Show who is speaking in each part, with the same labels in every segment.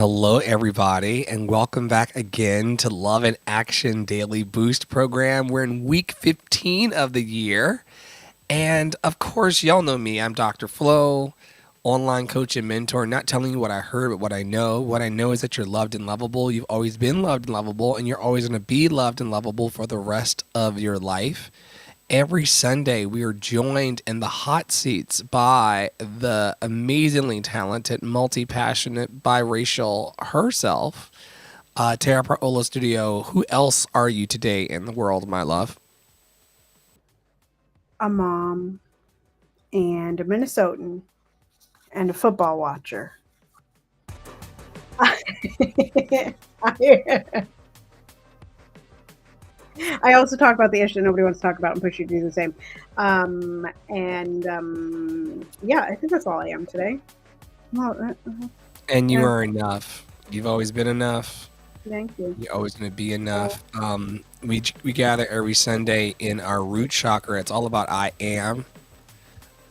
Speaker 1: Hello, everybody, and welcome back again to Love and Action Daily Boost program. We're in week 15 of the year. And of course, y'all know me. I'm Dr. Flo, online coach and mentor, not telling you what I heard, but what I know. What I know is that you're loved and lovable. You've always been loved and lovable, and you're always going to be loved and lovable for the rest of your life. Every Sunday, we are joined in the hot seats by the amazingly talented, multi-passionate, biracial herself, Tara Paola Studio. Who else are you today in the world, my love?
Speaker 2: A mom and a Minnesotan and a football watcher. I also talk about the issue that nobody wants to talk about and push you to do the same. Yeah, I think that's all I am today. Well,
Speaker 1: And you are enough. You've always been enough.
Speaker 2: thank you.
Speaker 1: You're always going to be enough. We gather every Sunday in our root chakra. It's all about I am.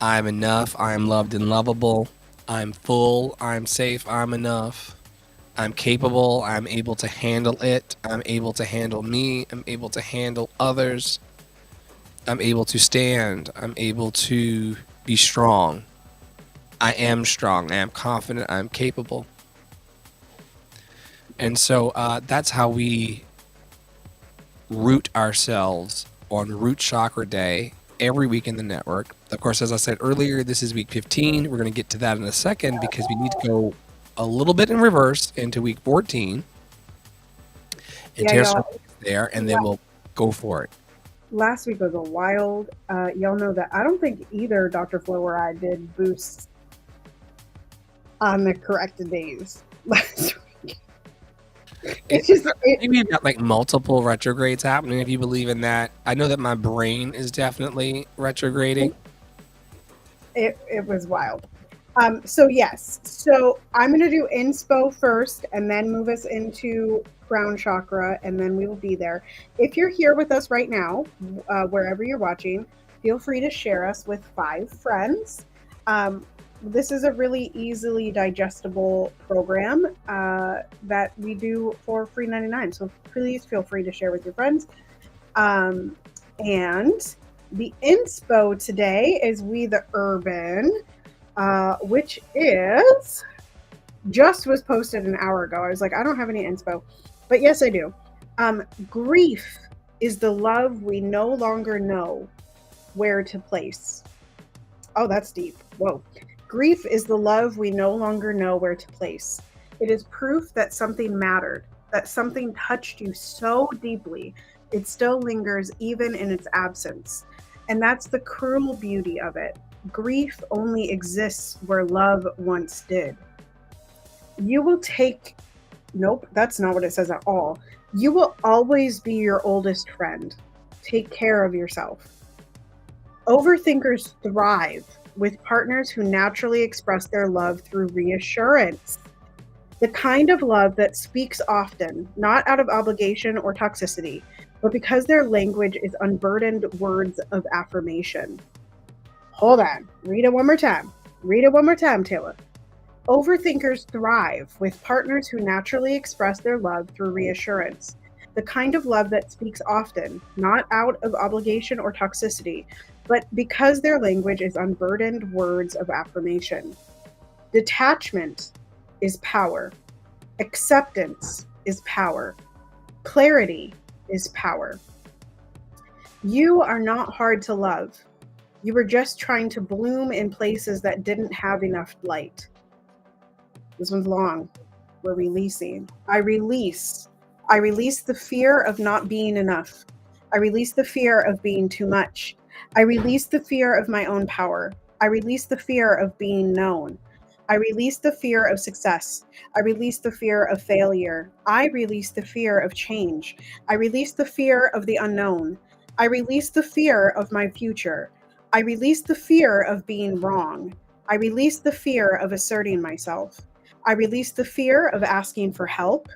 Speaker 1: I'm enough. I'm loved and lovable. I'm full. I'm safe. I'm enough. I'm capable. I'm able to handle it. I'm able to handle me. I'm able to handle others. I'm able to stand. I'm able to be strong. I am strong. I am confident. I'm capable. And so that's how we root ourselves on Root Chakra Day every week in the network. Of course, as I said earlier, this is week 15. We're going to get to that in a second because we need to go a little bit in reverse into week 14. And Tara's there, and then we'll go for it.
Speaker 2: Last week was a wild. Y'all know that I don't think either Dr. Flo or I did boosts on the corrected days last week. It's just
Speaker 1: maybe you've got like multiple retrogrades happening if you believe in that. I know that my brain is definitely retrograding.
Speaker 2: It was wild. So yes, so I'm going to do inspo first and then move us into crown chakra, and then we will be there. If you're here with us right now, wherever you're watching, feel free to share us with 5 friends. This is a really easily digestible program that we do for free 99. So please feel free to share with your friends. And the inspo today is We the Urban, which is just was posted an hour ago. I was like, I don't have any inspo, but yes, I do. Grief is the love we no longer know where to place. Oh, that's deep. Whoa. Grief is the love we no longer know where to place. It is proof that something mattered, that something touched you so deeply, it still lingers even in its absence. And that's the cruel beauty of it. Grief only exists where love once did. You will take, nope, that's not what it says at all. You will always be your oldest friend. Take care of yourself. Overthinkers thrive with partners who naturally express their love through reassurance. The kind of love that speaks often, not out of obligation or toxicity, but because their language is unburdened words of affirmation. Hold on. Read it one more time. Read it one more time, Taylor. Overthinkers thrive with partners who naturally express their love through reassurance. The kind of love that speaks often, not out of obligation or toxicity, but because their language is unburdened words of affirmation. Detachment is power. Acceptance is power. Clarity is power. You are not hard to love. You were just trying to bloom in places that didn't have enough light. This one's long. We're releasing. I release the fear of not being enough. I release the fear of being too much. I release the fear of my own power. I release the fear of being known. I release the fear of success. I release the fear of failure. I release the fear of change. I release the fear of the unknown. I release the fear of my future. I release the fear of being wrong. I release the fear of asserting myself. I release the fear of asking for help.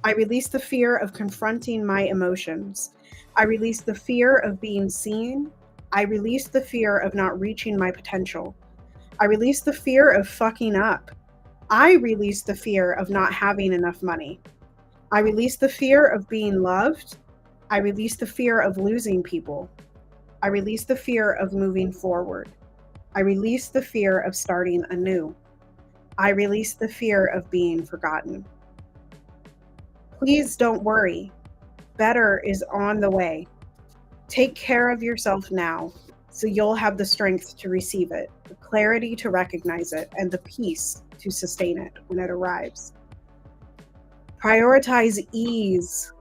Speaker 2: I release the fear of confronting my emotions. I release the fear of being seen. I release the fear of not reaching my potential. I release the fear of fucking up. I release the fear of not having enough money. I release the fear of being loved. I release the fear of losing people. I release the fear of moving forward. I release the fear of starting anew. I release the fear of being forgotten. Please don't worry. Better is on the way. Take care of yourself now so you'll have the strength to receive it, the clarity to recognize it, and the peace to sustain it when it arrives. Prioritize ease,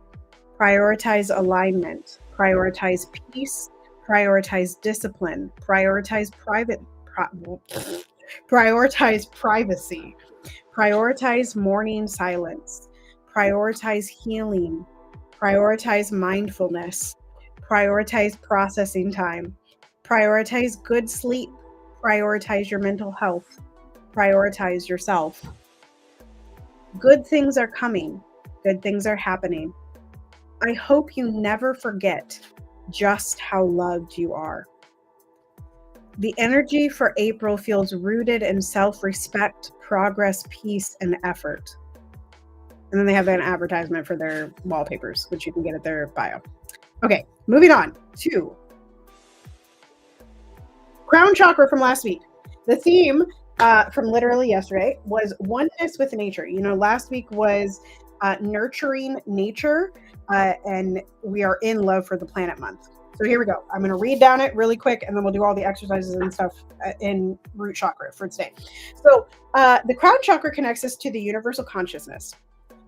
Speaker 2: prioritize alignment, prioritize peace, prioritize discipline, prioritize prioritize privacy, prioritize morning silence, prioritize healing, prioritize mindfulness, prioritize processing time, prioritize good sleep, prioritize your mental health, prioritize yourself. Good things are coming, good things are happening. I hope you never forget just how loved you are. The energy for April feels rooted in self-respect, progress, peace, and effort. And then they have an advertisement for their wallpapers, which you can get at their bio. Okay, moving on to crown chakra from last week. The theme from literally yesterday was oneness with nature. You know, last week was nurturing nature, and we are in love for the planet month. So here we go. I'm going to read down it really quick, and then we'll do all the exercises and stuff in root chakra for today. So the crown chakra connects us to the universal consciousness.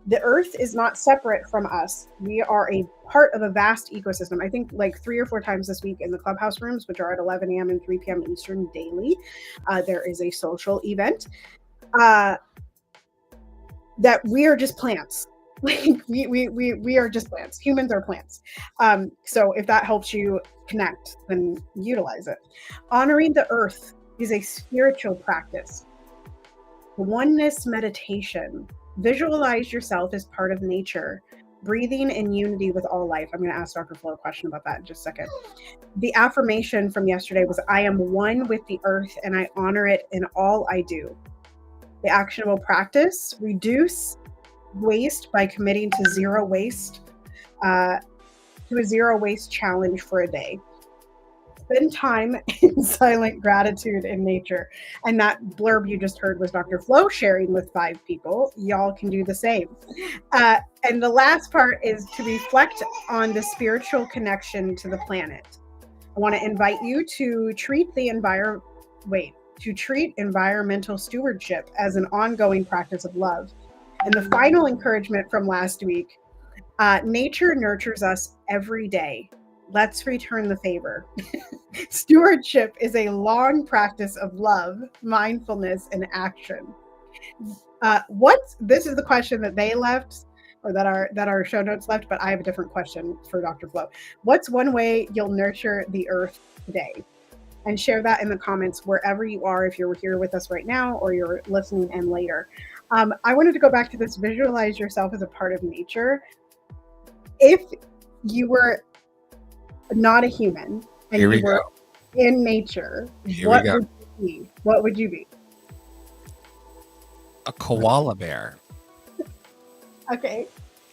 Speaker 2: The earth is not separate from us. We are a part of a vast ecosystem. I think like 3 or 4 times this week in the clubhouse rooms, which are at 11 a.m. and 3 p.m. Eastern daily, there is a social event that we are just plants. Like we are just plants. Humans are plants. So if that helps you connect, then utilize it. Honoring the earth is a spiritual practice. Oneness meditation. Visualize yourself as part of nature, breathing in unity with all life. I'm going to ask Dr. Flo a question about that in just a second. The affirmation from yesterday was, I am one with the earth and I honor it in all I do. The actionable practice, reduce waste by committing to zero waste, to a zero waste challenge for a day. Spend time in silent gratitude in nature. And that blurb you just heard was Dr. Flo sharing with 5 people. Y'all can do the same. And the last part is to reflect on the spiritual connection to the planet. I want to invite you to treat environmental stewardship as an ongoing practice of love. And the final encouragement from last week, nature nurtures us every day. Let's return the favor. Stewardship is a long practice of love, mindfulness, and action. This is the question that they left, or that our show notes left, but I have a different question for Dr. Flo. What's one way you'll nurture the earth today? And share that in the comments wherever you are, if you're here with us right now or you're listening in later. I wanted to go back to this, visualize yourself as a part of nature. If you were not a human and you were in nature, what would you be? What would you be?
Speaker 1: A koala bear.
Speaker 2: Okay.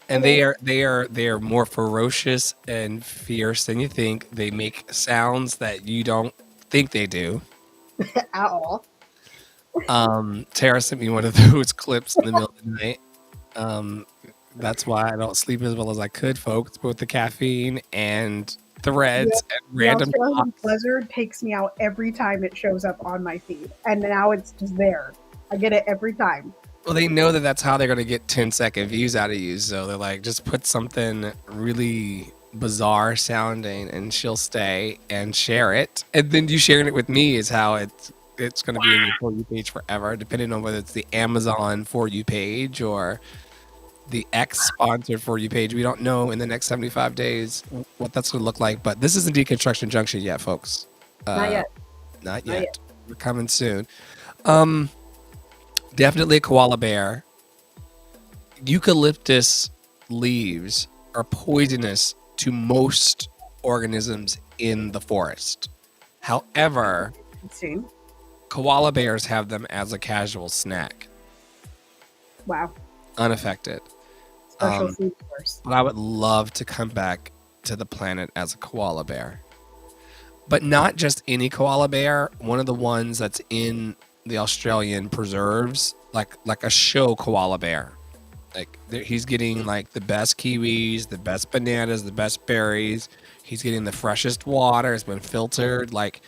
Speaker 1: And they are more ferocious and fierce than you think. They make sounds that you don't think they do.
Speaker 2: At all.
Speaker 1: Tara sent me one of those clips in the middle of the night. That's why I don't sleep as well as I could, folks, both the caffeine and threads and random
Speaker 2: Blizzard takes me out every time it shows up on my feed, and now it's just there. I get it every time.
Speaker 1: Well, they know that that's how they're going to get 10-second views out of you, so they're like, just put something really bizarre sounding and she'll stay and share it, and then you sharing it with me is how it's going to be in your For You page forever, depending on whether it's the Amazon For You page or the X sponsored For You page. We don't know in the next 75 days what that's going to look like, but this isn't Deconstruction Junction yet, folks. Not yet. We're coming soon. Definitely a koala bear. Eucalyptus leaves are poisonous to most organisms in the forest. However, koala bears have them as a casual snack.
Speaker 2: Wow.
Speaker 1: unaffected.
Speaker 2: Special food source.
Speaker 1: But I would love to come back to the planet as a koala bear. But not just any koala bear, one of the ones that's in the Australian preserves, like a show koala bear. Like he's getting like the best kiwis, the best bananas, the best berries. He's getting the freshest water. It's been filtered. Like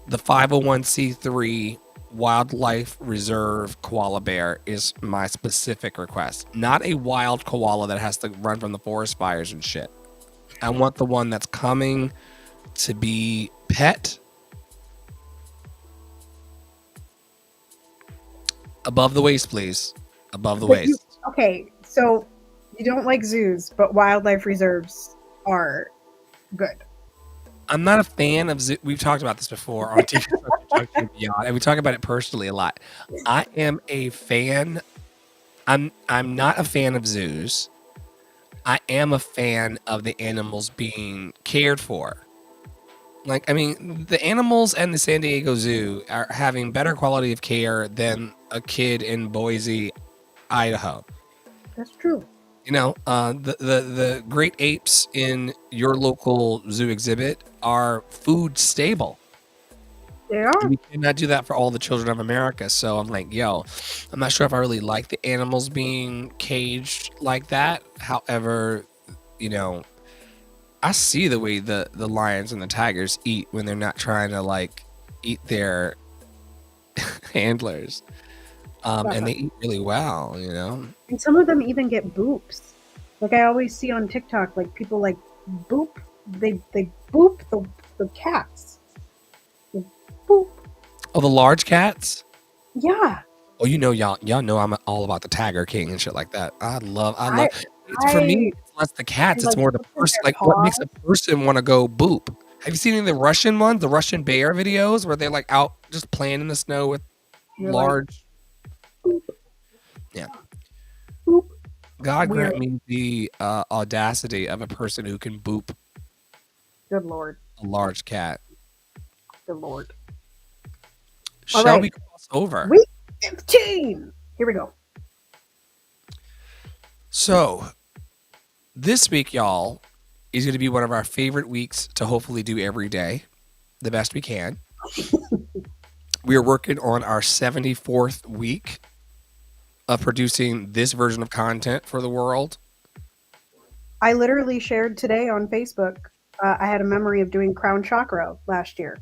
Speaker 1: the 501c3 wildlife reserve koala bear is my specific request. Not a wild koala that has to run from the forest fires and shit. I want the one that's coming to be pet. Above the waist, please. Above the waist.
Speaker 2: Okay, so you don't like zoos, but wildlife reserves are good.
Speaker 1: I'm not a fan of zoo. We've talked about this before on TikTok and Beyond, and we talk about it personally a lot. I am a fan. I'm not a fan of zoos. I am a fan of the animals being cared for. Like, I mean, the animals and the San Diego Zoo are having better quality of care than a kid in Boise, Idaho.
Speaker 2: That's true.
Speaker 1: You know, the great apes in your local zoo exhibit are food stable.
Speaker 2: They are.
Speaker 1: We cannot do that for all the children of America. So I'm like, yo, I'm not sure if I really like the animals being caged like that. However, you know, I see the way the lions and the tigers eat when they're not trying to like eat their handlers. And they eat really well, you know.
Speaker 2: And some of them even get boops. Like I always see on TikTok, like people like boop. They boop the cats. They boop.
Speaker 1: Oh, the large cats?
Speaker 2: Yeah.
Speaker 1: Oh, you know, y'all know I'm all about the Tiger King and shit like that. I love. For me, it's less the cats. It's more the person. Like, what makes a person want to go boop? Have you seen any of the Russian ones, the Russian bear videos, where they're like out just playing in the snow with large?
Speaker 2: Boop.
Speaker 1: Yeah.
Speaker 2: Boop.
Speaker 1: God grant me the audacity of a person who can boop.
Speaker 2: Good Lord.
Speaker 1: A large cat.
Speaker 2: Good Lord.
Speaker 1: Shall we cross over?
Speaker 2: Week 15. Here we go.
Speaker 1: So, this week, y'all, is going to be one of our favorite weeks to hopefully do every day, the best we can. We are working on our 74th week of producing this version of content for the world.
Speaker 2: I literally shared today on Facebook. I had a memory of doing Crown Chakra last year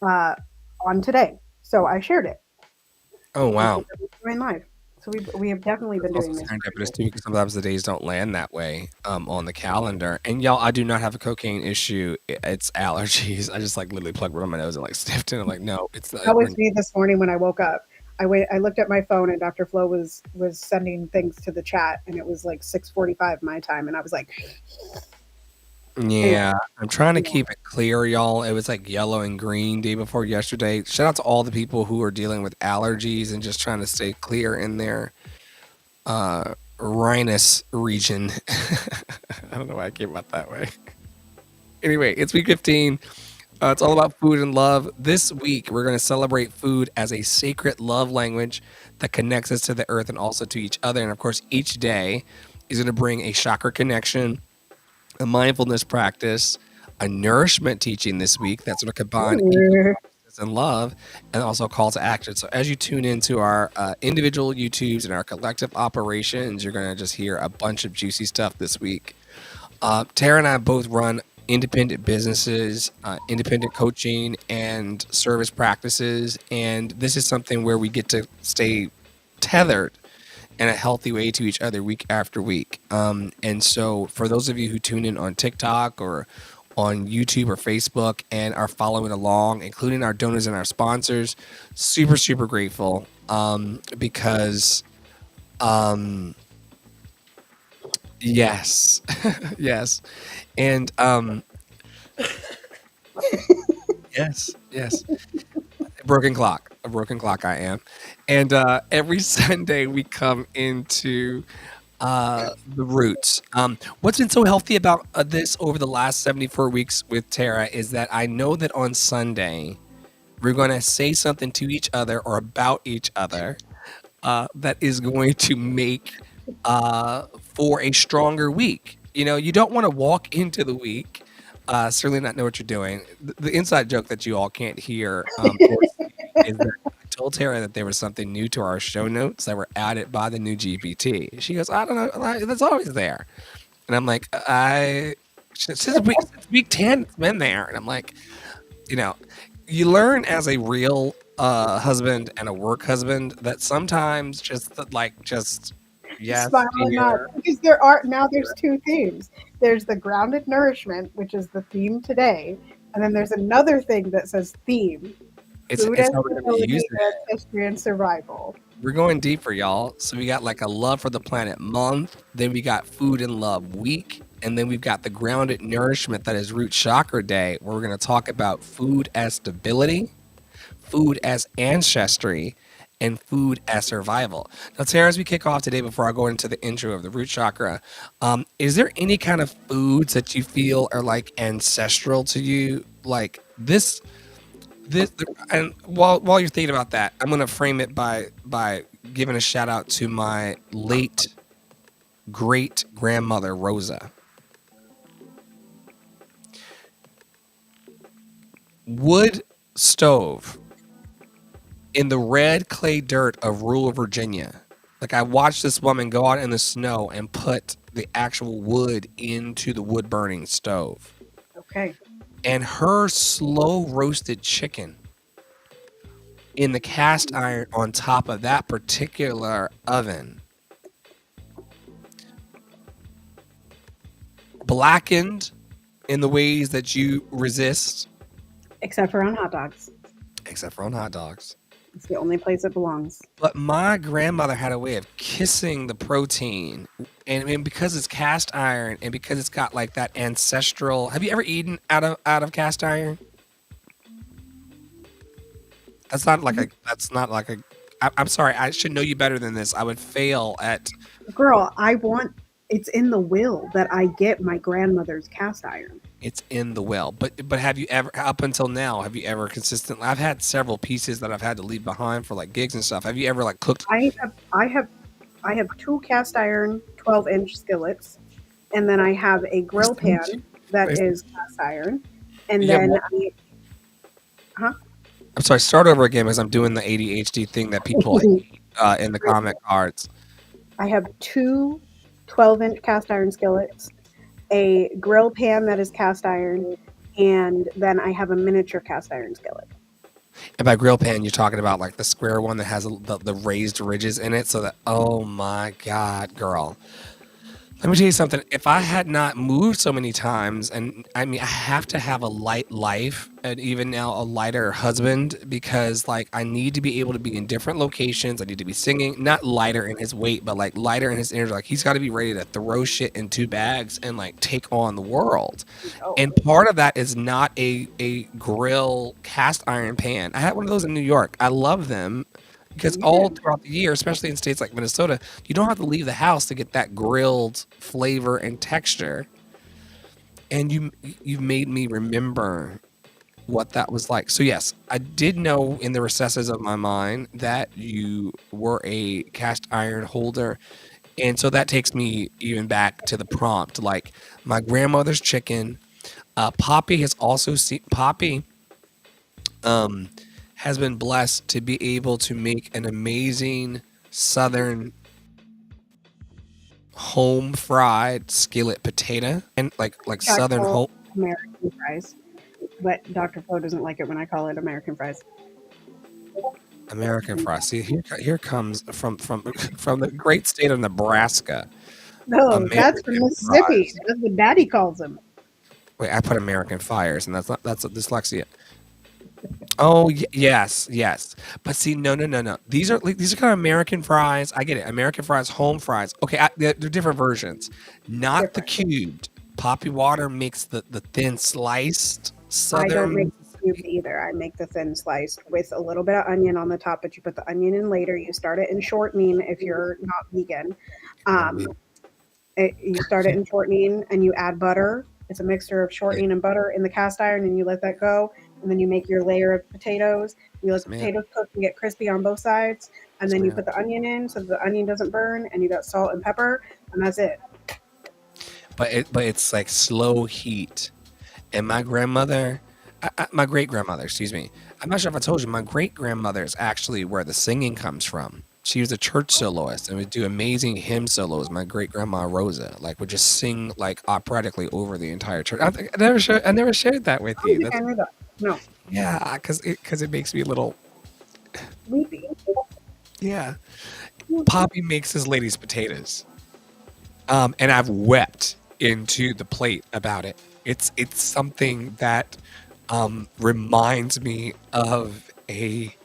Speaker 2: on today. So I shared it.
Speaker 1: Oh, wow.
Speaker 2: Doing live. So we have definitely been doing this.
Speaker 1: Serendipitous too, because sometimes the days don't land that way on the calendar. And y'all, I do not have a cocaine issue. It's allergies. I just like literally plugged one on my nose and like sniffed it. And I'm like, no, it's not.
Speaker 2: That was me this morning when I woke up. I looked at my phone and Dr. Flo was sending things to the chat and it was like 6:45 my time and I was like,
Speaker 1: yeah, I'm trying to keep it clear, y'all. It was like yellow and green day before yesterday. Shout out to all the people who are dealing with allergies and just trying to stay clear in their rhinus region. I don't know why I came out that way. Anyway, it's week 15. It's all about food and love. This week, we're going to celebrate food as a sacred love language that connects us to the earth and also to each other. And of course, each day is going to bring a chakra connection, a mindfulness practice, a nourishment teaching this week that's going to combine and love, and also a call to action. So as you tune into our individual YouTubes and our collective operations, you're going to just hear a bunch of juicy stuff this week. Tara and I both run independent businesses, independent coaching and service practices, and this is something where we get to stay tethered in a healthy way to each other week after week. And so for those of you who tune in on TikTok or on YouTube or Facebook and are following along, including our donors and our sponsors, super, super grateful because yes, yes. And yes. A broken clock I am. And every Sunday we come into the roots. What's been so healthy about this over the last 74 weeks with Tara is that I know that on Sunday we're going to say something to each other or about each other that is going to make for a stronger week. You know, you don't want to walk into the week, certainly not know what you're doing. The inside joke that you all can't hear or see is that I told Tara that there was something new to our show notes that were added by the new GPT. She goes, I don't know, that's always there. And I'm like, since week 10, it's been there. And I'm like, you know, you learn as a real husband and a work husband that sometimes just yes,
Speaker 2: Smile and nod,
Speaker 1: dear.
Speaker 2: because there's two themes. There's the grounded nourishment, which is the theme today, and then there's another thing that says theme: food
Speaker 1: It's
Speaker 2: and
Speaker 1: how we're gonna
Speaker 2: fertility,
Speaker 1: use it.
Speaker 2: ancestry, and survival.
Speaker 1: We're going deeper, y'all. So we got like a love for the planet month, then we got food and love week, and then we've got the grounded nourishment that is root chakra day, where we're gonna talk about food as stability, food as ancestry, and food as survival. Now, Tara, as we kick off today, before I go into the intro of the root chakra, is there any kind of foods that you feel are like ancestral to you? Like this, and while you're thinking about that, I'm gonna frame it by giving a shout out to my late great grandmother Rosa. Wood stove in the red clay dirt of rural Virginia. Like I watched this woman go out in the snow and put the actual wood into the wood burning stove.
Speaker 2: Okay.
Speaker 1: And her slow roasted chicken in the cast iron on top of that particular oven, blackened in the ways that you resist,
Speaker 2: Except for on hot dogs.
Speaker 1: except for on hot dogs.
Speaker 2: It's the only place it belongs.
Speaker 1: But my grandmother had a way of kissing the protein, and because it's cast iron, and because it's got like that ancestral. Have you ever eaten out of cast iron? That's not like a. That's not like a. I'm sorry. I should know you better than this. I would fail at.
Speaker 2: Girl, it's in the will that I get my grandmother's cast iron.
Speaker 1: It's in the well. But have you ever, up until now, have you ever consistently? I've had several pieces that I've had to leave behind for like gigs and stuff. Have you ever like cooked?
Speaker 2: I have two cast iron 12-inch skillets, and then I have a grill pan that is cast iron, and then
Speaker 1: I'm sorry. Start over again because I'm doing the ADHD thing that people hate in the comment cards.
Speaker 2: I have two 12-inch cast iron skillets, a grill pan that is cast iron, and then I have a miniature cast iron skillet.
Speaker 1: And by grill pan, you're talking about like the square one that has the raised ridges in it. So that, oh my God, girl. Let me tell you something. If I had not moved so many times, and I mean, I have to have a light life and even now a lighter husband because, like, I need to be able to be in different locations. I need to be singing, not lighter in his weight, but like lighter in his energy. Like, he's got to be ready to throw shit in two bags and like take on the world.
Speaker 2: Oh.
Speaker 1: And part of that is not a grill cast iron pan. I had one of those in New York. I love them. Because all throughout the year, especially in states like Minnesota, you don't have to leave the house to get that grilled flavor and texture. And you've made me remember what that was like. So yes, I did know in the recesses of my mind that you were a cast iron holder. And so that takes me even back to the prompt, like my grandmother's chicken. Poppy has also seen Poppy. Has been blessed to be able to make an amazing southern home fried skillet potato and like southern home
Speaker 2: American fries, but Dr. Flo doesn't like it when I call it American fries.
Speaker 1: American fries. See, here comes from the great state of Nebraska.
Speaker 2: No, that's from
Speaker 1: American
Speaker 2: Mississippi.
Speaker 1: fries.
Speaker 2: That's what Daddy calls them.
Speaker 1: Wait, I put American fires, and that's a dyslexia. Oh yes, yes. But see, no. These are kind of American fries. I get it. American fries, home fries. Okay, they're different versions. Not the cubed. Poppy Water makes the thin sliced southern.
Speaker 2: I don't make the cubed either. I make the thin sliced with a little bit of onion on the top, but you put the onion in later. You start it in shortening if you're not vegan. You start it in shortening and you add butter. It's a mixture of shortening and butter in the cast iron, and you let that go. And then you make your layer of potatoes. You let the potatoes cook and get crispy on both sides. and then you put the onion in so the onion doesn't burn, and you got salt and pepper, and that's it.
Speaker 1: But it's like slow heat. And my grandmother, my great grandmother, excuse me. I'm not sure if I told you, my great grandmother is actually where the singing comes from. She was a church soloist and would do amazing hymn solos. My great grandma Rosa, like, would just sing like operatically over the entire church. I never shared that with
Speaker 2: I don't
Speaker 1: you.
Speaker 2: think I knew that. No,
Speaker 1: Yeah, because it makes me a little,
Speaker 2: sleepy.
Speaker 1: yeah. Poppy makes his lady's potatoes, and I've wept into the plate about it. It's something that reminds me of a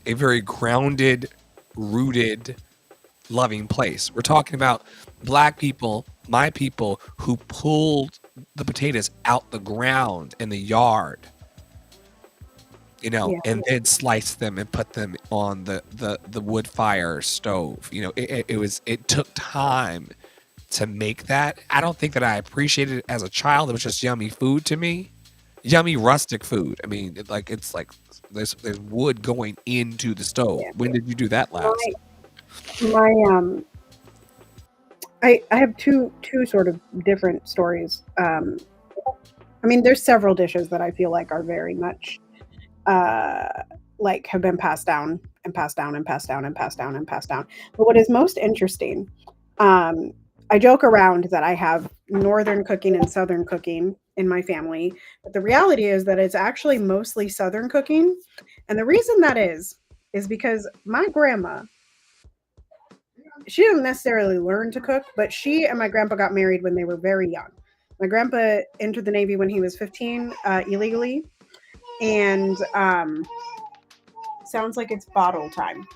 Speaker 1: very grounded, rooted, loving place. We're talking about black people, my people, who pulled the potatoes out the ground in the yard,
Speaker 2: Yeah,
Speaker 1: and then sliced them and put them on the wood fire stove. It took time to make that. I don't think that I appreciated it as a child. It was just yummy food to me. Yummy rustic food. I mean, it's like there's wood going into the stove.
Speaker 2: yeah.
Speaker 1: When did you do that last?
Speaker 2: My I have two sort of different stories. I mean, there's several dishes that I feel like are very much like have been passed down and passed down and passed down and passed down and passed down. But what is most interesting, I joke around that I have northern cooking and southern cooking in my family, but the reality is that it's actually mostly southern cooking, and the reason that is because my grandma, she didn't necessarily learn to cook, but she and my grandpa got married when they were very young. My grandpa entered the Navy when he was 15 illegally, and sounds like it's bottle time.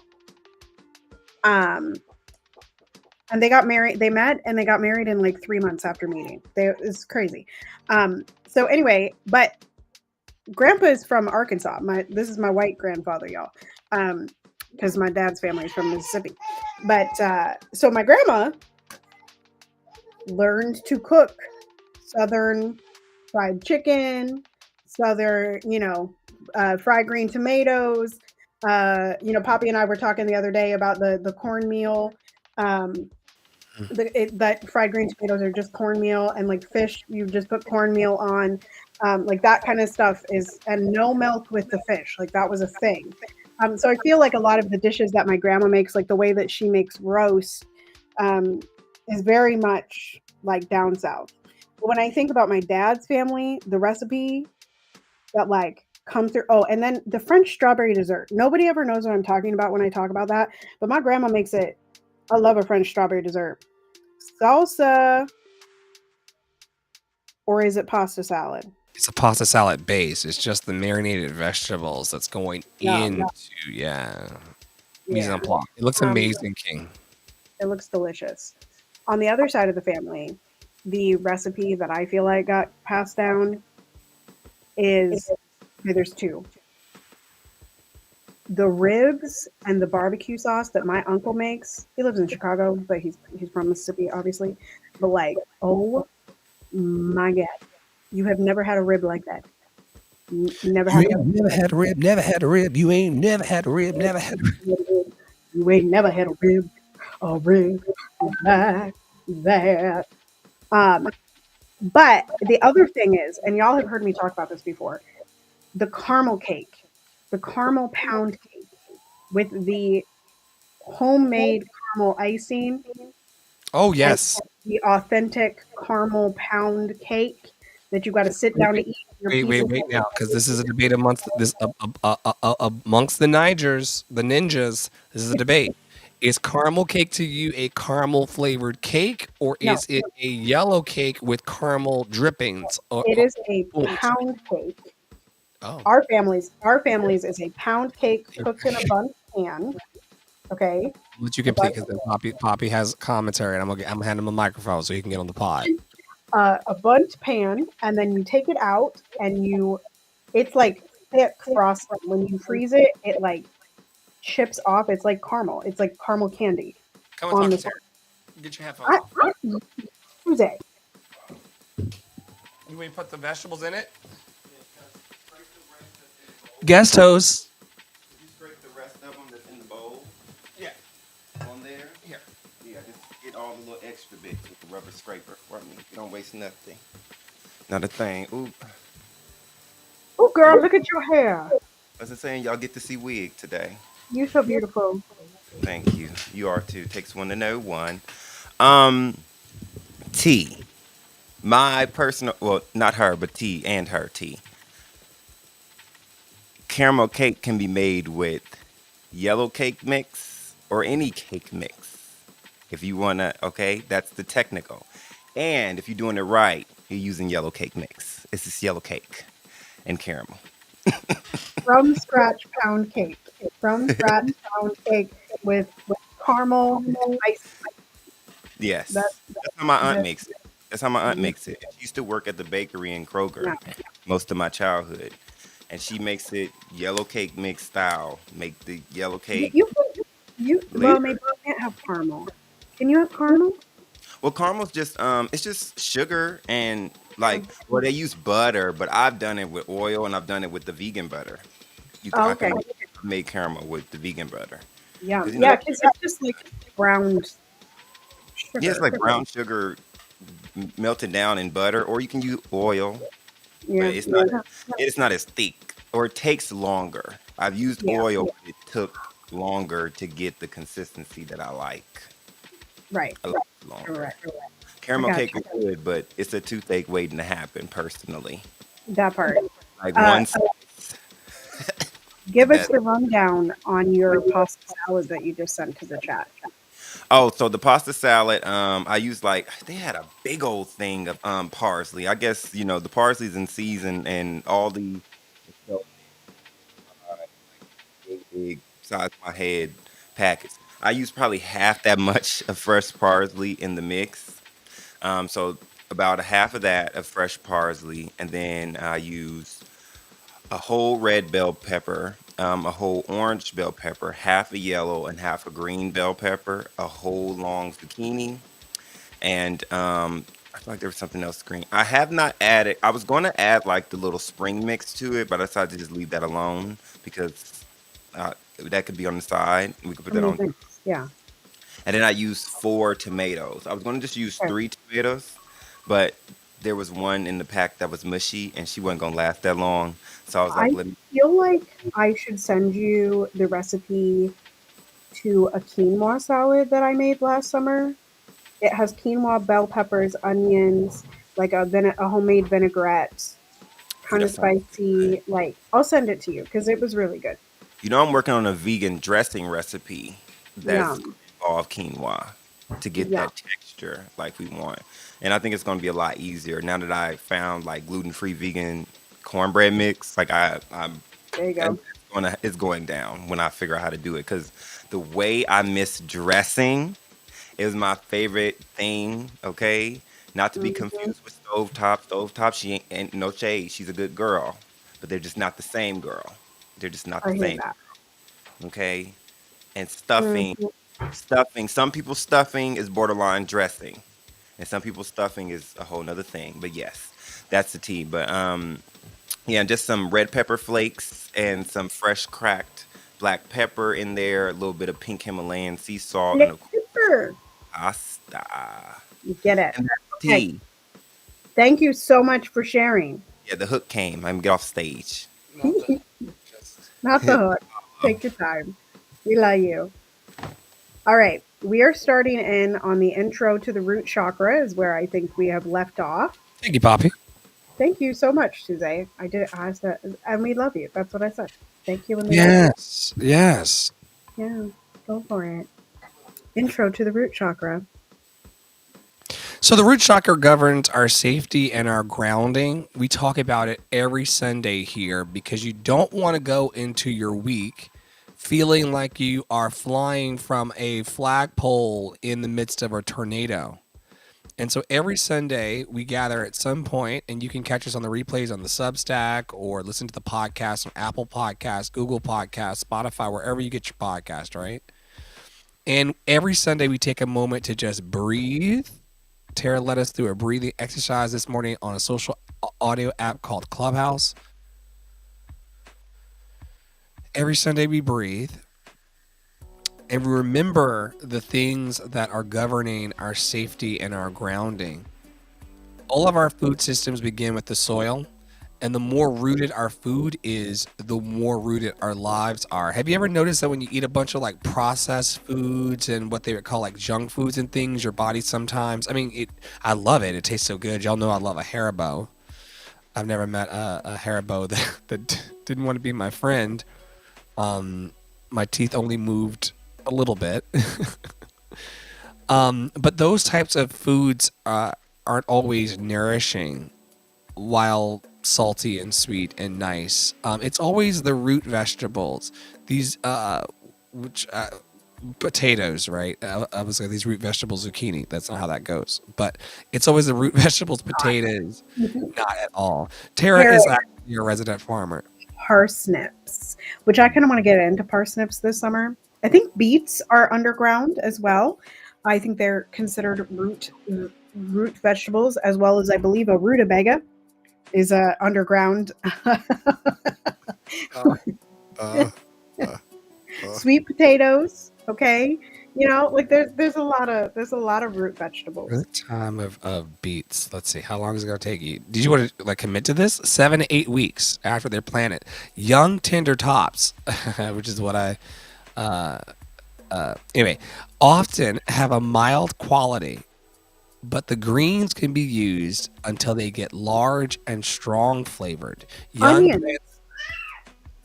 Speaker 2: Um, and they got married. They met and they got married in like 3 months after meeting. It's crazy. So anyway, but Grandpa is from Arkansas. This is my white grandfather, y'all. Because my dad's family is from Mississippi. But so my grandma learned to cook Southern fried chicken, Southern, fried green tomatoes. Poppy and I were talking the other day about the cornmeal. That fried green tomatoes are just cornmeal, and like fish, you just put cornmeal on. Like that kind of stuff and no milk with the fish. Like that was a thing. So I feel like a lot of the dishes that my grandma makes, like the way that she makes roast, is very much like down south. But when I think about my dad's family, the recipe that like come through. Oh, and then the French strawberry dessert. Nobody ever knows what I'm talking about when I talk about that, but my grandma makes it. I love a French strawberry dessert. Salsa, or is it pasta salad?
Speaker 1: It's a pasta salad base. It's just the marinated vegetables that's going into mise en place. It looks amazing, King.
Speaker 2: It looks delicious. On the other side of the family, the recipe that I feel like got passed down is there's two. The ribs and the barbecue sauce that my uncle makes. He lives in Chicago, but he's from Mississippi, obviously. But like, oh my God, you have never had a rib like that. Never had
Speaker 1: a rib. Never had a rib. You ain't never had a rib. Never had a rib.
Speaker 2: You ain't never had a rib like that. But the other thing is, and y'all have heard me talk about this before, the caramel cake, the caramel pound cake with the homemade caramel icing.
Speaker 1: Oh yes,
Speaker 2: the authentic caramel pound cake that you got to sit down to eat.
Speaker 1: Wait now, because this is a debate amongst amongst the ninjas. This is a debate. Is caramel cake to you a caramel flavored cake, or is it a yellow cake with caramel drippings?
Speaker 2: It is a pound cake. Oh. Our family's is a pound cake cooked in a bundt pan. Okay.
Speaker 1: But you can play because then Poppy has commentary, and I'm gonna hand him a microphone so he can get on the pod.
Speaker 2: A bundt pan, and then you take it out, and it's like thick frosting. When you freeze it, it like chips off. It's like caramel. It's like caramel candy.
Speaker 1: Come on, talk get your headphones off.
Speaker 2: Tuesday.
Speaker 1: You want to put the vegetables in it? Guest host.
Speaker 3: If you scrape the rest of them, all the little extra bits with the rubber scraper for me. Don't waste nothing. Not a thing. Ooh,
Speaker 2: Oh, girl, look at your hair.
Speaker 3: was I saying y'all get to see wig today?
Speaker 2: You're so beautiful.
Speaker 3: Thank you. You are too. Takes one to know one. Um, T. My personal, well, not her, but T and her T. Caramel cake can be made with yellow cake mix or any cake mix. If you wanna, okay, that's the technical. And if you're doing it right, you're using yellow cake mix. It's just yellow cake and caramel.
Speaker 2: From scratch pound cake. From scratch pound cake with caramel ice. That's
Speaker 3: Yes, that's how my aunt
Speaker 2: just
Speaker 3: makes it. That's how my aunt
Speaker 2: yeah.
Speaker 3: makes it. She used to work at the bakery in Kroger most of my childhood, and she makes it yellow cake mix style. Make the yellow
Speaker 2: You,
Speaker 3: cake
Speaker 2: you, well,
Speaker 3: later.
Speaker 2: maybe you can't have caramel. Can you have caramel?
Speaker 3: Well, caramel's just it's just sugar and like
Speaker 2: Oh,
Speaker 3: well they use butter, but I've done it with oil and I've done it with the vegan butter.
Speaker 2: oh,
Speaker 3: I can
Speaker 2: okay.
Speaker 3: make caramel with the vegan butter
Speaker 2: Yeah.
Speaker 3: because
Speaker 2: Yeah, because it's just like brown
Speaker 3: yeah, it's
Speaker 2: sugar.
Speaker 3: like brown sugar melted down in butter, or you can use oil, but
Speaker 2: Yeah.
Speaker 3: it's not as thick or it takes longer. I've used
Speaker 2: Yeah.
Speaker 3: oil, but it took longer to get the consistency that I like.
Speaker 2: Right.
Speaker 3: A lot longer.
Speaker 2: Correct. I
Speaker 3: Caramel
Speaker 2: got
Speaker 3: cake
Speaker 2: you.
Speaker 3: is good, but it's a toothache waiting to happen personally.
Speaker 2: That part.
Speaker 3: Like
Speaker 2: Uh,
Speaker 3: one slice.
Speaker 2: Give us
Speaker 3: That
Speaker 2: the rundown on your pasta salad that you just sent to the chat.
Speaker 3: oh, so the pasta salad, I used like they had a big old thing of parsley. I guess you know the parsley's in season and all the so big size of my head packets. I used probably half that much of fresh parsley in the mix. So about a half of that of fresh parsley, and then I used a whole red bell pepper, a whole orange bell pepper, half a yellow and half a green bell pepper, a whole long zucchini, and I feel like there was something else green. I have not added. I was going to add like the little spring mix to it, but I decided to just leave that alone because that could be on the side. We could put that on.
Speaker 2: Amazing. Yeah.
Speaker 3: And then I used 4 tomatoes. I was going to just use
Speaker 2: Okay.
Speaker 3: 3 tomatoes, but there was one in the pack that was mushy, and she wasn't going to last that long. So I was like,
Speaker 2: I
Speaker 3: let me.
Speaker 2: feel like I should send you the recipe to a quinoa salad that I made last summer. It has quinoa, bell peppers, onions, like a homemade vinaigrette,
Speaker 3: Ooh,
Speaker 2: kind
Speaker 3: that
Speaker 2: of
Speaker 3: sounds good.
Speaker 2: spicy. Like I'll send it to you because it was really good.
Speaker 3: You know, I'm working on a vegan dressing recipe that's
Speaker 2: Yum.
Speaker 3: involve quinoa to get
Speaker 2: Yeah.
Speaker 3: that texture like we want. And I think it's going to be a lot easier now that I found like gluten-free vegan cornbread mix. Like I'm
Speaker 2: There you
Speaker 3: and
Speaker 2: go.
Speaker 3: it's going down when I figure out how to do it because the way I miss dressing is my favorite thing. Okay, not to be
Speaker 2: Hmm.
Speaker 3: confused with stovetop. Stovetop, she ain't no shade. She's a good girl, but they're just not the same girl. They're just not the
Speaker 2: I hear
Speaker 3: same.
Speaker 2: that.
Speaker 3: Okay, and
Speaker 2: Hmm.
Speaker 3: stuffing. Some people's stuffing is borderline dressing, and some people's stuffing is a whole nother thing. But yes, that's the tea. But yeah, just some red pepper flakes and some fresh cracked black pepper in there, a little bit of pink Himalayan sea salt, and of course
Speaker 2: Flavor.
Speaker 3: pasta.
Speaker 2: You get it.
Speaker 3: And that's
Speaker 2: Okay.
Speaker 3: tea.
Speaker 2: Thank you so much for sharing.
Speaker 3: Yeah, the hook came. I'm get off stage.
Speaker 1: Not the just
Speaker 2: Not the hook. Take your time. We love you. All right. We are starting in on the intro to the root chakra, is where I think we have left off.
Speaker 1: thank you, Poppy.
Speaker 2: Thank you so much, Suze. I said, and we love you. That's what I said. Thank you, and we love you.
Speaker 1: Yes, yes.
Speaker 2: Yeah, go for it. Intro to the root chakra.
Speaker 1: So the root chakra governs our safety and our grounding. We talk about it every Sunday here because you don't want to go into your week feeling like you are flying from a flagpole in the midst of a tornado. And so every Sunday we gather at some point, and you can catch us on the replays on the Substack or listen to the podcast on Apple Podcasts, Google Podcasts, Spotify, wherever you get your podcast, right? And every Sunday we take a moment to just breathe. Tara led us through a breathing exercise this morning on a social audio app called Clubhouse. Every Sunday we breathe. and we remember the things that are governing our safety and our grounding. All of our food systems begin with the soil, and the more rooted our food is, the more rooted our lives are. Have you ever noticed that when you eat a bunch of like processed foods and what they would call like junk foods and things, your body sometimes, I mean, I love it. It tastes so good. Y'all know I love a Haribo. I've never met a Haribo that didn't want to be my friend. My teeth only moved a little bit. But those types of foods aren't always nourishing while salty and sweet and nice. It's always the root vegetables. These, which potatoes, right? I was like these root vegetables, zucchini. That's not how that goes. But it's always the root vegetables, potatoes. Not at all. Tara is actually a resident farmer.
Speaker 2: Parsnips, which I kind of want to get into parsnips this summer. I think beets are underground as well. I think they're considered root vegetables, as well as I believe a rutabaga is a underground. Sweet potatoes, okay, like there's a lot of root vegetables.
Speaker 1: Good time of beets. Let's see, how long is it gonna take you? Did you want to like commit to this? 7 to 8 weeks after they're planted. Young tender tops, which is what I anyway, often have a mild quality, but the greens can be used until they get large and strong flavored. Young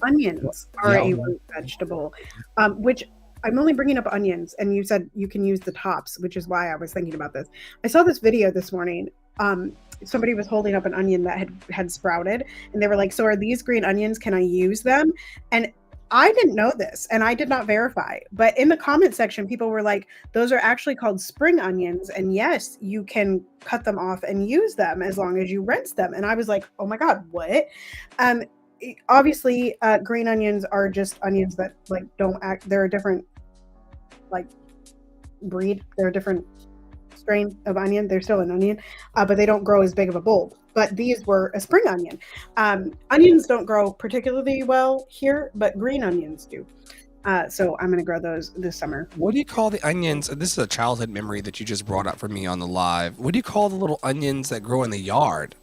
Speaker 2: Onions are a root vegetable, which I'm only bringing up onions, and you said you can use the tops, which is why I was thinking about this. I saw this video this morning. Somebody was holding up an onion that had sprouted, and they were like, so are these green onions, can I use them? And I didn't know this, and I did not verify, but in the comment section, people were like, those are actually called spring onions, and yes, you can cut them off and use them as long as you rinse them. And I was like, oh my God, what? Obviously, green onions are just onions that like don't act. They're a different like breed. They're a different strain of onion. They're still an onion, but they don't grow as big of a bulb. But these were a spring onion. Onions don't grow particularly well here, but green onions do. So I'm going to grow those this summer.
Speaker 1: What do you call the onions? This is a childhood memory that you just brought up for me on the live. What do you call the little onions that grow in the yard?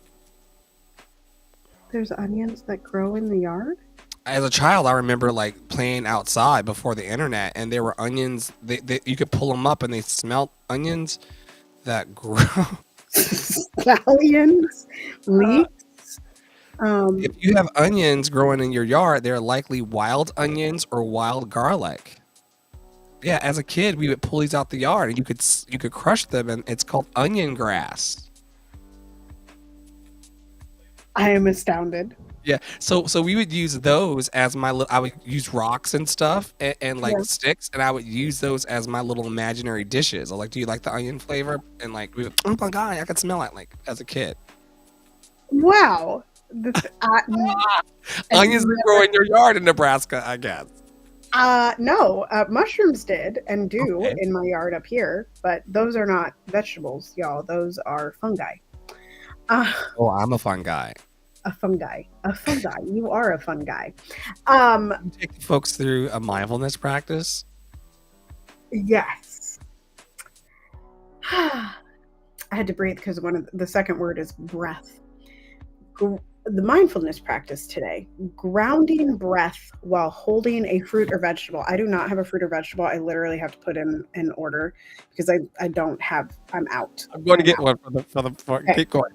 Speaker 2: There's onions that grow in the yard?
Speaker 1: As a child, I remember like playing outside before the internet, and there were onions. They you could pull them up, and they smelled onions that grow.
Speaker 2: Scallions, leeks.
Speaker 1: If you have onions growing in your yard, they're likely wild onions or wild garlic. Yeah, as a kid, we would pull these out the yard, and you could crush them, and it's called onion grass.
Speaker 2: I am astounded.
Speaker 1: Yeah, so we would use those as I would use rocks and stuff and like sticks, and I would use those as my little imaginary dishes. I like, do you like the onion flavor? And like, oh my God, I could smell it like as a kid.
Speaker 2: Wow.
Speaker 1: Onions grow in your yard in Nebraska, I guess.
Speaker 2: No, mushrooms did and do in my yard up here, but those are not vegetables, y'all. Those are fungi.
Speaker 1: Oh, I'm a fun guy.
Speaker 2: A fungi. You are a fun guy.
Speaker 1: You take folks through a mindfulness practice?
Speaker 2: Yes. I had to breathe because the second word is breath. The mindfulness practice today, grounding breath while holding a fruit or vegetable. I do not have a fruit or vegetable. I literally have to put in an order because I don't have, I'm out.
Speaker 1: I'm going to get one for
Speaker 2: Okay.
Speaker 1: Keep going.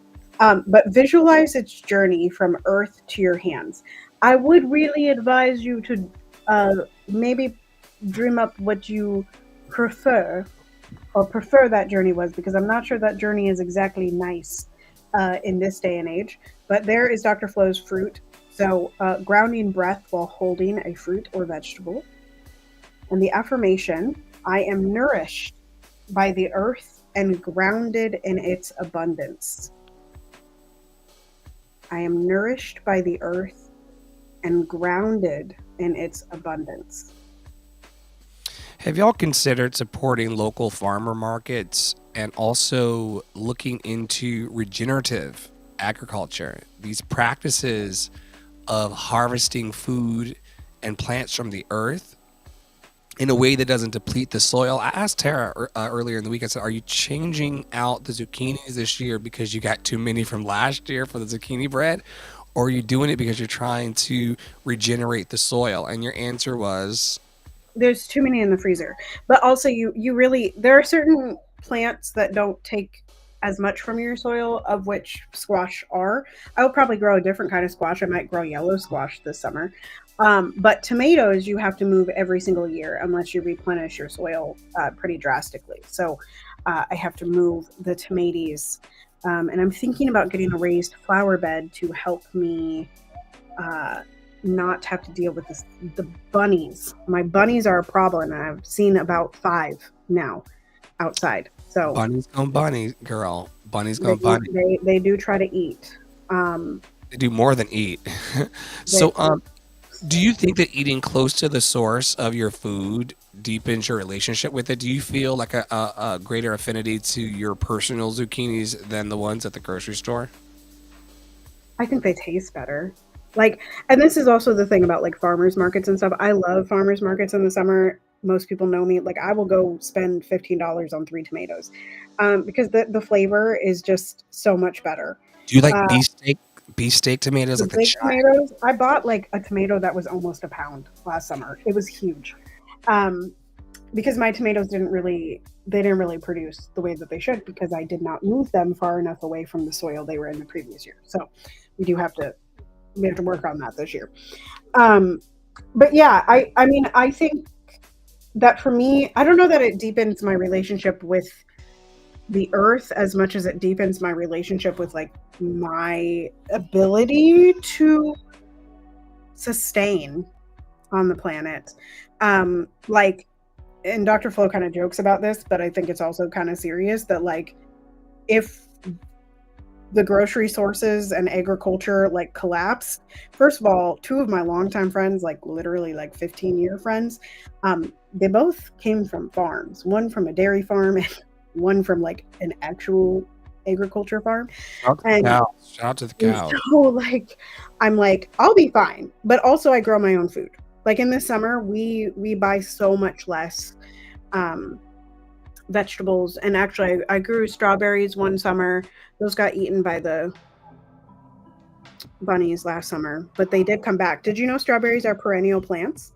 Speaker 2: But visualize its journey from earth to your hands. I would really advise you to maybe dream up what you prefer that journey was, because I'm not sure that journey is exactly nice in this day and age. But there is Dr. Flo's fruit. So grounding breath while holding a fruit or vegetable. And the affirmation, I am nourished by the earth and grounded in its abundance. I am nourished by the earth and grounded in its abundance.
Speaker 1: Have y'all considered supporting local farmer markets and also looking into regenerative agriculture? These practices of harvesting food and plants from the earth in a way that doesn't deplete the soil. I asked Tara earlier in the week, I said, are you changing out the zucchinis this year because you got too many from last year for the zucchini bread? Or are you doing it because you're trying to regenerate the soil? And your answer was,
Speaker 2: There's too many in the freezer. But also you really, there are certain plants that don't take as much from your soil, of which squash are. I will probably grow a different kind of squash. I might grow yellow squash this summer. But tomatoes you have to move every single year unless you replenish your soil pretty drastically. So I have to move the tomatoes. And I'm thinking about getting a raised flower bed to help me uh, not have to deal with the bunnies. My bunnies are a problem, and I've seen about 5 now outside. So
Speaker 1: bunnies gone bunny, girl. Bunnies
Speaker 2: they
Speaker 1: gone bunny.
Speaker 2: they do try to eat. Um,
Speaker 1: They do more than eat.
Speaker 2: they,
Speaker 1: So, do you think that eating close to the source of your food deepens your relationship with it? Do you feel like a greater affinity to your personal zucchinis than the ones at the grocery store?
Speaker 2: I think they taste better. Like, and this is also the thing about like farmers markets and stuff. I love farmers markets in the summer. Most people know me. Like, I will go spend $15 on 3 tomatoes, because the flavor is just so much better.
Speaker 1: Do you like
Speaker 2: Uh,
Speaker 1: beefsteak tomatoes
Speaker 2: the
Speaker 1: like the
Speaker 2: big
Speaker 1: giant?
Speaker 2: tomatoes, I bought like a tomato that was almost a pound last summer. It was huge. Um, because my tomatoes didn't really produce the way that they should, because I did not move them far enough away from the soil they were in the previous year. So we do have to we have to work on that this year. Um, but yeah, I mean, I think that for me, I don't know that it deepens my relationship with the earth as much as it deepens my relationship with like my ability to sustain on the planet. Like, and Dr. Flo kind of jokes about this, but I think it's also kind of serious that like if the grocery sources and agriculture like collapse, first of all, 2 of my longtime friends, like literally like 15-year friends, they both came from farms. One from a dairy farm and one from like an actual agriculture farm.
Speaker 1: Shout out to the
Speaker 2: And
Speaker 1: cows. Shout out to the cows.
Speaker 2: so like I'm like, I'll be fine. But also I grow my own food. Like in the summer, we buy so much less um vegetables. And actually I grew strawberries one summer. Those got eaten by the bunnies last summer, but they did come back. Did you know strawberries are perennial plants?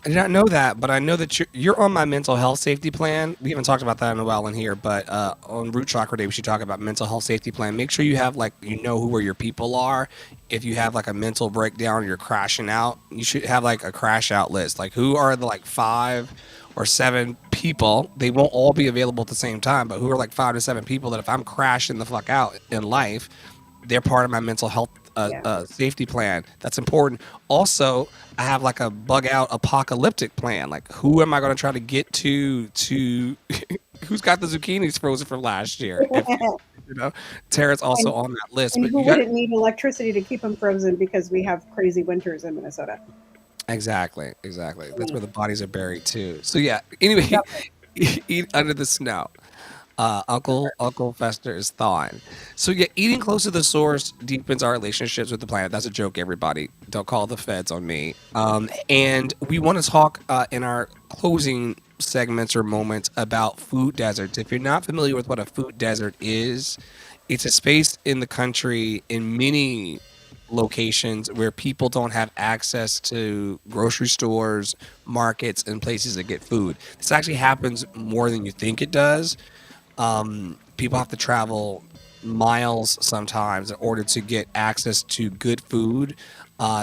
Speaker 1: I did not know that, but I know that you're on my mental health safety plan. We haven't talked about that in a while in here, but on Root Chakra Day, we should talk about mental health safety plan. Make sure you have like who where your people are. If you have like a mental breakdown or you're crashing out, you should have like a crash out list. Like who are the like 5 or 7 people? They won't all be available at the same time, but who are like 5 to 7 people that if I'm crashing the fuck out in life, they're part of my mental health
Speaker 2: Yeah.
Speaker 1: safety plan. That's important. Also, I have like a bug out apocalyptic plan. Like, who am I going to try to get to who's got the zucchinis frozen from last year? If you know, Tara's also
Speaker 2: and
Speaker 1: on that list.
Speaker 2: and
Speaker 1: But
Speaker 2: who
Speaker 1: you got
Speaker 2: wouldn't need electricity to keep them frozen because we have crazy winters in Minnesota.
Speaker 1: exactly. That's
Speaker 2: Mm.
Speaker 1: where the bodies are buried too. So yeah. Anyway,
Speaker 2: Yep.
Speaker 1: eat under the snow. Uncle Fester is thawing. So yeah, eating close to the source deepens our relationships with the planet. That's a joke, everybody. Don't call the feds on me. And we want to talk in our closing segments or moments about food deserts. If you're not familiar with what a food desert is, it's a space in the country in many locations where people don't have access to grocery stores, markets, and places to get food. This actually happens more than you think it does. People have to travel miles sometimes in order to get access to good food,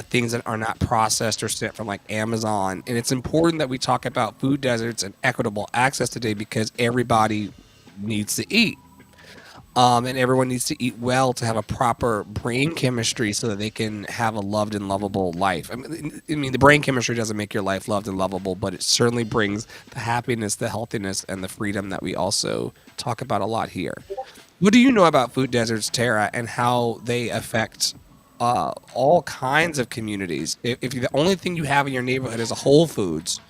Speaker 1: things that are not processed or sent from like Amazon. And it's important that we talk about food deserts and equitable access today because everybody needs to eat. And everyone needs to eat well to have a proper brain chemistry so that they can have a loved and lovable life. I mean, the brain chemistry doesn't make your life loved and lovable, but it certainly brings the happiness, the healthiness, and the freedom that we also talk about a lot here. What do you know about food deserts, Tara, and how they affect all kinds of communities? If the only thing you have in your neighborhood is a Whole Foods,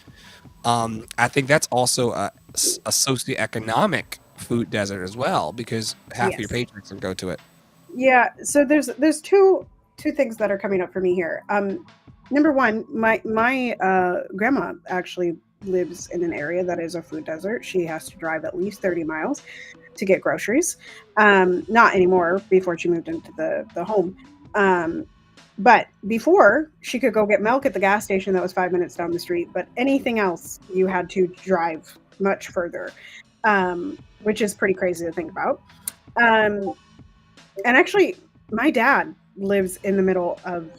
Speaker 1: I think that's also a socioeconomic food desert as well because half of your
Speaker 2: Yes.
Speaker 1: paychecks can go to it.
Speaker 2: Yeah. So there's two things that are coming up for me here. Number one, my grandma actually lives in an area that is a food desert. She has to drive at least 30 miles to get groceries. Not anymore. Before she moved into the home. Um, but before, she could go get milk at the gas station that was 5 minutes down the street. But anything else, you had to drive much further, which is pretty crazy to think about. Um, and actually, my dad lives in the middle of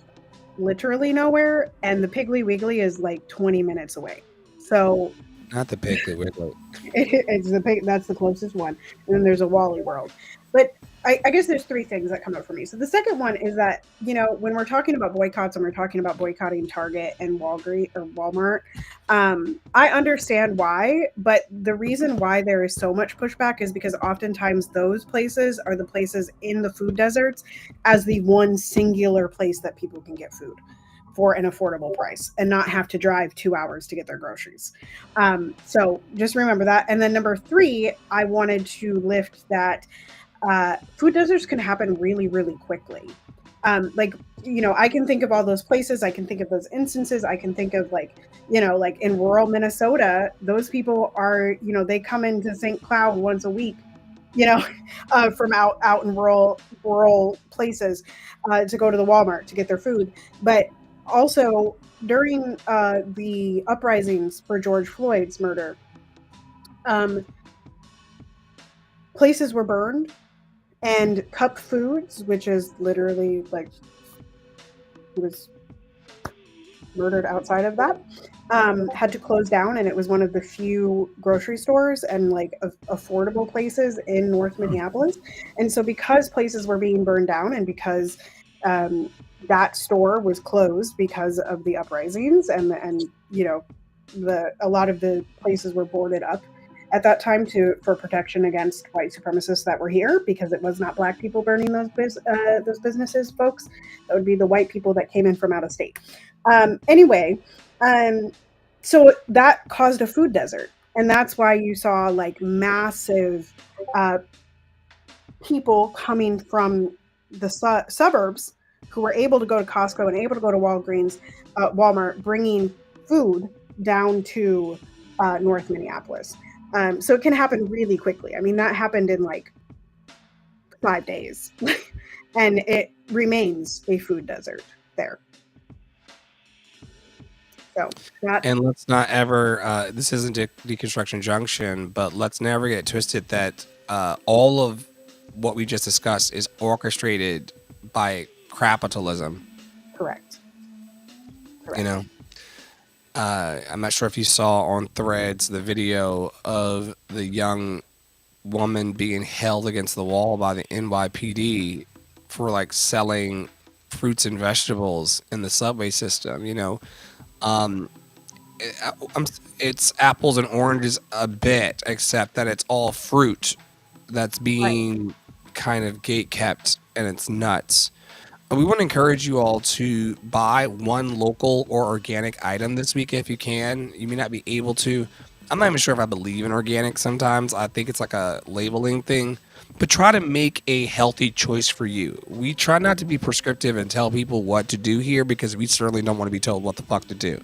Speaker 2: literally nowhere, and the Piggly Wiggly is like 20 minutes away. So
Speaker 1: Not the Piggly Wiggly.
Speaker 2: it's that's the closest one, and then there's a Wally World. But I guess there's three things that come up for me. So the second one is that when we're talking about boycotts and we're talking about boycotting Target and Walgreens or Walmart, I understand why, but the reason why there is so much pushback is because oftentimes those places are the places in the food deserts as the one singular place that people can get food for an affordable price and not have to drive 2 hours to get their groceries. So just remember that. And then number three, I wanted to lift that food deserts can happen really, really quickly. I can think of all those places. I can think of those instances. I can think of like in rural Minnesota, those people are, they come into St. Cloud once a week, from out in rural places to go to the Walmart to get their food. But also during the uprisings for George Floyd's murder, places were burned, and Cup Foods, which is literally like he was murdered outside of that, had to close down, and it was one of the few grocery stores and like affordable places in North Minneapolis. And so because places were being burned down and because that store was closed because of the uprisings and a lot of the places were boarded up at that time for protection against white supremacists that were here, because it was not Black people burning those businesses, folks. That would be the white people that came in from out of state. Anyway, so that caused a food desert, and that's why you saw like massive people coming from the suburbs who were able to go to Costco and able to go to Walmart, bringing food down to North Minneapolis. So it can happen really quickly. I mean, that happened in like 5 days, and it remains a food desert there. So
Speaker 1: and let's not ever, this isn't Deconstruction Junction, but let's never get twisted that all of what we just discussed is orchestrated by capitalism.
Speaker 2: Correct.
Speaker 1: I'm not sure if you saw on Threads the video of the young woman being held against the wall by the NYPD for like selling fruits and vegetables in the subway system. It's apples and oranges a bit, except that it's all fruit that's being kind of gate kept, and it's nuts. We want to encourage you all to buy one local or organic item this week if you can. You may not be able to. I'm not even sure if I believe in organic sometimes. I think it's like a labeling thing. But try to make a healthy choice for you. We try not to be prescriptive and tell people what to do here, because we certainly don't want to be told what the fuck to do.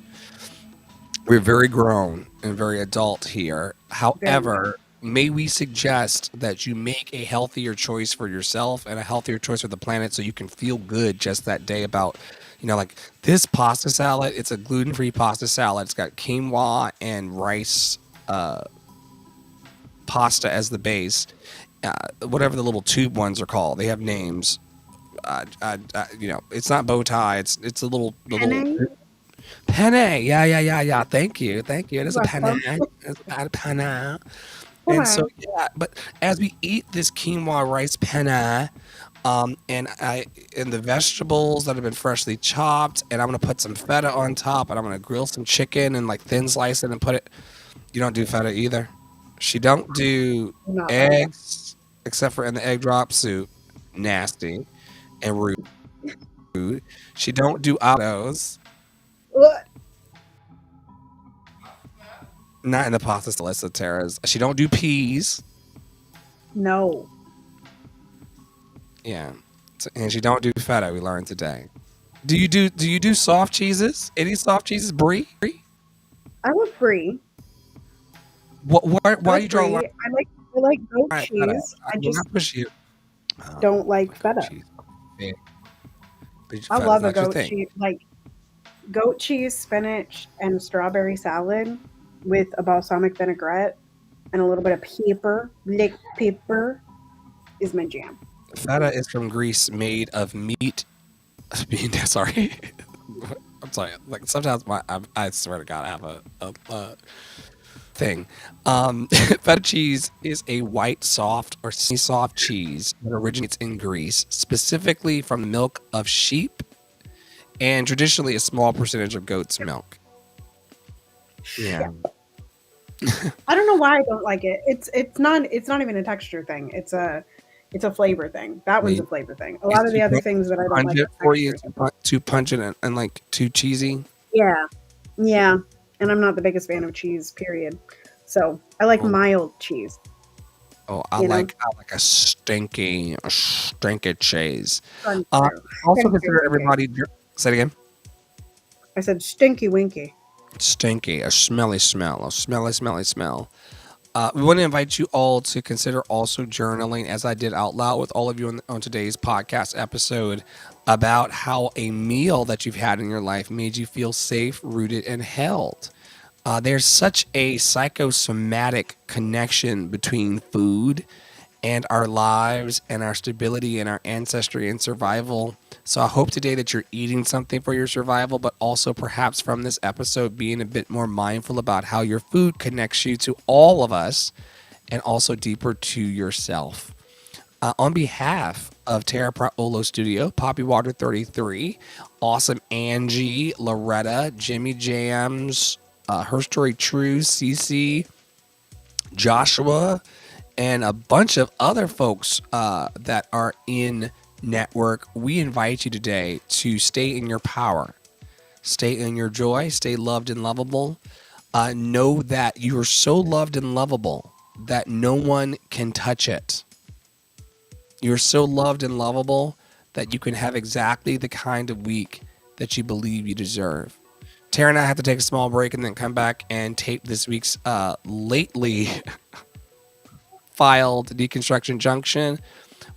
Speaker 1: We're very grown and very adult here. However, may we suggest that you make a healthier choice for yourself and a healthier choice for the planet, so you can feel good just that day about, like this pasta salad. It's a gluten-free pasta salad. It's got quinoa and rice pasta as the base. Whatever the little tube ones are called, they have names. It's not bow tie. It's a little penne. Yeah. Thank you. It is a penne. It's a penne. And so, but as we eat this quinoa rice penne, and the vegetables that have been freshly chopped, and I'm gonna put some feta on top, and I'm gonna grill some chicken and like thin slice it and put it. You don't do feta either. She don't do eggs, except for in the egg drop soup. Nasty and rude. She don't do avocados.
Speaker 2: What?
Speaker 1: Not in the pasta salsa, Tara's. She don't do peas.
Speaker 2: No.
Speaker 1: Yeah. And she don't do feta, we learned today. Do you do soft cheeses? Any soft cheeses, brie?
Speaker 2: I love brie.
Speaker 1: What?
Speaker 2: I
Speaker 1: Why do
Speaker 2: like
Speaker 1: you draw a line
Speaker 2: brie. I like goat
Speaker 1: at feta?
Speaker 2: cheese.
Speaker 1: I
Speaker 2: I
Speaker 1: will
Speaker 2: just
Speaker 1: not push you. Oh,
Speaker 2: don't like
Speaker 1: goat
Speaker 2: feta.
Speaker 1: cheese. Yeah, but
Speaker 2: I
Speaker 1: feta's
Speaker 2: love a
Speaker 1: not your
Speaker 2: goat
Speaker 1: thing.
Speaker 2: cheese, like goat cheese, spinach, and strawberry salad with a balsamic vinaigrette and a little bit of pepper. Black pepper is my jam.
Speaker 1: Feta is from Greece, made of meat. Being sorry, I'm sorry. Like sometimes I swear to God, I have a thing. Feta cheese is a white, soft, or semi-soft cheese that originates in Greece, specifically from the milk of sheep and traditionally a small percentage of goat's milk.
Speaker 2: Yeah.
Speaker 1: Yeah.
Speaker 2: I don't know why I don't like it. It's not even a texture thing. It's a flavor thing. That one's a
Speaker 1: Wait,
Speaker 2: flavor thing. A
Speaker 1: is
Speaker 2: lot of the other things that I don't like
Speaker 1: pungent
Speaker 2: are
Speaker 1: for you?
Speaker 2: texture things.
Speaker 1: Too pungent and like too cheesy?
Speaker 2: Yeah. Yeah. And I'm not the biggest fan of cheese, period. So I like
Speaker 1: Oh,
Speaker 2: mild cheese,
Speaker 1: oh,
Speaker 2: you know?
Speaker 1: I like a stinky cheese.
Speaker 2: Fun
Speaker 1: Uh,
Speaker 2: too.
Speaker 1: also
Speaker 2: Stinky
Speaker 1: consider
Speaker 2: winky.
Speaker 1: everybody. Say it again.
Speaker 2: I said stinky winky.
Speaker 1: Stinky, a smelly smell, a smelly, smelly smell. We want to invite you all to consider also journaling, as I did out loud with all of you on today's podcast episode, about how a meal that you've had in your life made you feel safe, rooted, and held. There's such a psychosomatic connection between food and our lives and our stability and our ancestry and survival. So I hope today that you're eating something for your survival, but also perhaps from this episode being a bit more mindful about how your food connects you to all of us and also deeper to yourself. On behalf of Terra Praolo Studio, Poppy Water 33, awesome Angie, Loretta, Jimmy Jams, Her Story True, Cece, Joshua, and a bunch of other folks that are in network, we invite you today to stay in your power, stay in your joy, stay loved and lovable. Know that you are so loved and lovable that no one can touch it. You're so loved and lovable that you can have exactly the kind of week that you believe you deserve. Tara and I have to take a small break and then come back and tape this week's lately filed Deconstruction Junction.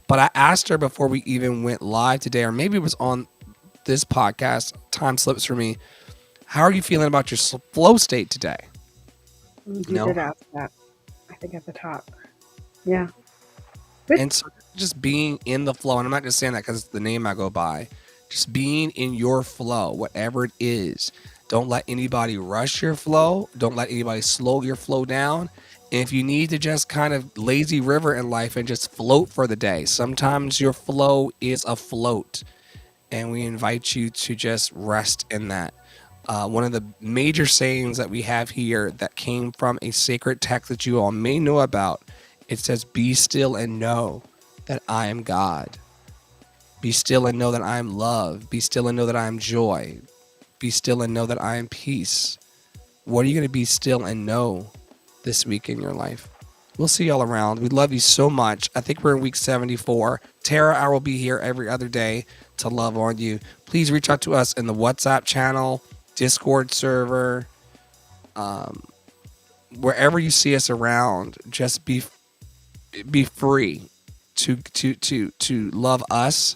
Speaker 1: But I asked her before we even went live today, or maybe it was on this podcast, time slips for me. How are you feeling about your flow state today?
Speaker 2: You
Speaker 1: You know,
Speaker 2: did ask that. I think at the top. Yeah. Good.
Speaker 1: and so just being in the flow, and I'm not just saying that because it's the name I go by, just being in your flow, whatever it is. Don't let anybody rush your flow. Don't let anybody slow your flow down. And if you need to just kind of lazy river in life and just float for the day, sometimes your flow is a float. And we invite you to just rest in that. One of the major sayings that we have here that came from a sacred text that you all may know about, it says, "Be still and know that I am God. Be still and know that I am love. Be still and know that I am joy. Be still and know that I am peace." What are you going to be still and know this week in your life? We'll see y'all around. We love you so much. I think we're in week 74. Tara, I will be here every other day to love on you. Please reach out to us in the WhatsApp channel, Discord server, wherever you see us around. Just be free to love us